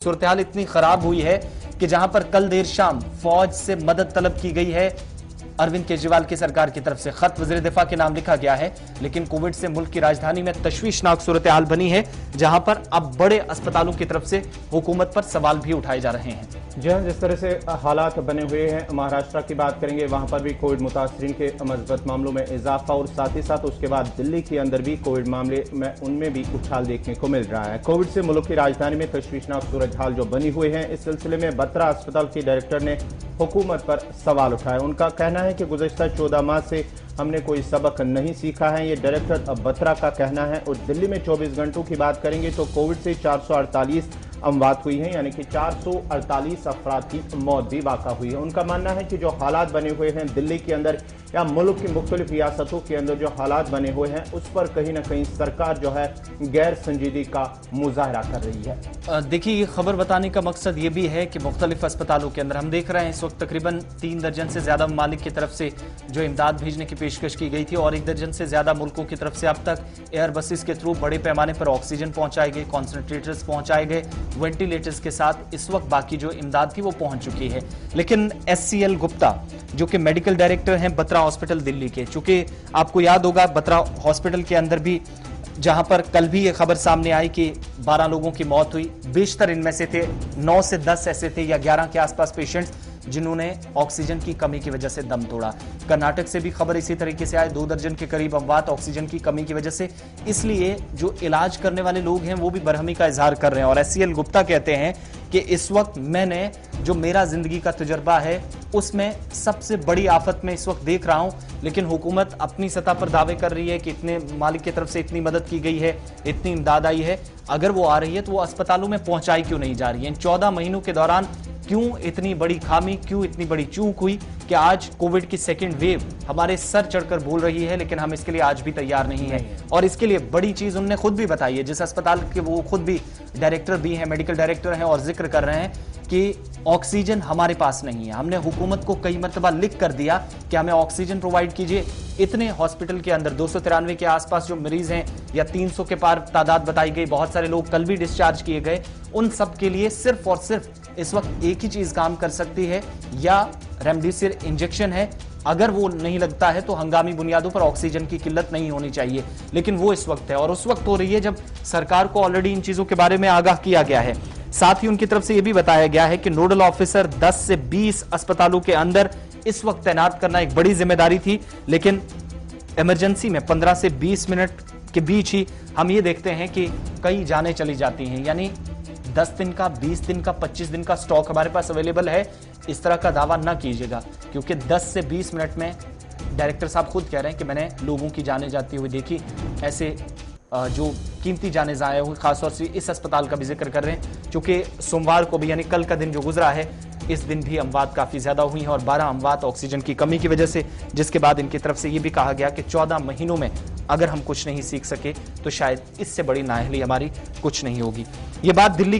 सूरत हाल इतनी खराब हुई है कि जहां पर कल देर शाम फौज से मदद तलब की गई है। अरविंद केजरीवाल की सरकार की तरफ से खत वज़ीर दिफा के नाम लिखा गया है, लेकिन कोविड से मुल्क की राजधानी में तशवीशनाक सूरत हाल बनी है, जहां पर अब बड़े अस्पतालों की तरफ से हुकूमत पर सवाल भी उठाए जा रहे हैं। जी हाँ, जिस तरह से हालात बने हुए हैं, महाराष्ट्र की बात करेंगे, वहां पर भी कोविड मुतासरीन के मस्बत मामलों में इजाफा और साथ ही साथ उसके बाद दिल्ली के अंदर भी कोविड मामले में उनमें भी उछाल देखने को मिल रहा है। कोविड से मुल्क की राजधानी में तशवीशनाक सूरत हाल जो बनी हुई है, इस सिलसिले में बत्रा अस्पताल के डायरेक्टर ने हुकूमत पर सवाल उठाए। उनका कहना है कि गुज़श्ता 14 माह से हमने कोई सबक नहीं सीखा है, ये डायरेक्टर बत्रा का कहना है। और दिल्ली में 24 घंटों की बात करेंगे तो कोविड से 448 अमवात हुई हैं, यानी कि 448 अफराद की मौत भी वाक़ा हुई है। उनका मानना है कि जो हालात बने हुए हैं दिल्ली के अंदर या मुल्क की मुख्तलिफ रियासतों के अंदर जो हालात बने हुए हैं, उस पर कहीं ना कहीं सरकार जो है गैर संजीदगी का मुजाहरा कर रही है। देखिए, ये खबर बताने का मकसद ये भी है कि मुख्तलिफ अस्पतालों के अंदर हम देख रहे हैं इस वक्त तकरीबन 3 दर्जन से ज्यादा ममालिक की तरफ से जो इमदाद भेजने की पेशकश की गई थी और 1 दर्जन से ज्यादा मुल्कों की तरफ से अब तक एयर बसेस के थ्रू बड़े पैमाने पर ऑक्सीजन पहुंचाए गए, कॉन्सनट्रेटर्स पहुंचाए गए, वेंटिलेटर्स के साथ इस वक्त बाकी जो इमदाद थी वो पहुंच चुकी है। लेकिन SCL गुप्ता जो कि मेडिकल डायरेक्टर हैं बत्रा हॉस्पिटल दिल्ली के, चूंकि आपको याद होगा बत्रा हॉस्पिटल के अंदर भी जहां पर कल भी ये खबर सामने आई कि 12 लोगों की मौत हुई, बेशतर इनमें से थे 9 से 10 ऐसे थे या 11 के आसपास पेशेंट्स जिन्होंने ऑक्सीजन की कमी की वजह से दम तोड़ा। कर्नाटक से भी खबर इसी तरीके से आए, 2 दर्जन के करीब अमवात ऑक्सीजन की कमी की वजह से। इसलिए जो इलाज करने वाले लोग हैं वो भी बरहमी का इजहार कर रहे हैं। और SCL गुप्ता कहते हैं कि इस वक्त मैंने जो मेरा जिंदगी का तजुर्बा है उसमें सबसे बड़ी आफत में इस वक्त देख रहा हूं, लेकिन हुकूमत अपनी सतह पर दावे कर रही है कि इतने मालिक की तरफ से इतनी मदद की गई है, इतनी इमदाद आई है। अगर वो आ रही है तो वो अस्पतालों में पहुंचाई क्यों नहीं जा रही है? इन 14 महीनों के दौरान क्यों इतनी बड़ी खामी, क्यों इतनी बड़ी चूक हुई कि आज कोविड की सेकेंड वेव हमारे सर चढ़कर बोल रही है, लेकिन हम इसके लिए आज भी तैयार नहीं है। और इसके लिए बड़ी चीज उन्होंने खुद भी बताई है, जिस अस्पताल के वो खुद भी डायरेक्टर भी हैं, मेडिकल डायरेक्टर हैं, और जिक्र कर रहे हैं कि ऑक्सीजन हमारे पास नहीं है। हमने हुकूमत को कई मरतबा लिख कर दिया कि हमें ऑक्सीजन प्रोवाइड कीजिए। इतने हॉस्पिटल के अंदर 293 के आसपास जो मरीज हैं या 300 के पार तादाद बताई गई, बहुत सारे लोग कल भी डिस्चार्ज किए गए, उन सब के लिए सिर्फ और सिर्फ इस वक्त एक ही चीज काम कर सकती है, या रेमडेसिविर इंजेक्शन है। अगर वो नहीं लगता है तो हंगामी बुनियादों पर ऑक्सीजन की किल्लत नहीं होनी चाहिए, लेकिन वो इस वक्त है और उस वक्त हो रही है जब सरकार को ऑलरेडी इन चीजों के बारे में आगाह किया गया है। साथ ही उनकी तरफ से यह भी बताया गया है कि नोडल ऑफिसर 10 से 20 अस्पतालों के अंदर इस वक्त तैनात करना एक बड़ी जिम्मेदारी थी, लेकिन इमरजेंसी में 15 से 20 मिनट के बीच ही हम ये देखते हैं कि कई जानें चली जाती हैं। यानी 10 दिन का, 20 दिन का, 25 दिन का स्टॉक हमारे पास अवेलेबल है, इस तरह का दावा ना कीजिएगा, क्योंकि 10 से 20 मिनट में डायरेक्टर साहब खुद कह रहे हैं कि मैंने लोगों की जानें जाती हुई देखी। ऐसे जो कीमती जाने ज़ाया हुई, खासतौर से इस अस्पताल का भी जिक्र कर रहे हैं, क्योंकि सोमवार को भी यानी कल का दिन जो गुजरा है, इस दिन भी अमवात काफ़ी ज़्यादा हुई हैं और 12 अमवात ऑक्सीजन की कमी की वजह से, जिसके बाद इनकी तरफ से ये भी कहा गया कि 14 महीनों में अगर हम कुछ नहीं सीख सके तो शायद इससे बड़ी नाअहली हमारी कुछ नहीं होगी। ये बात दिल्ली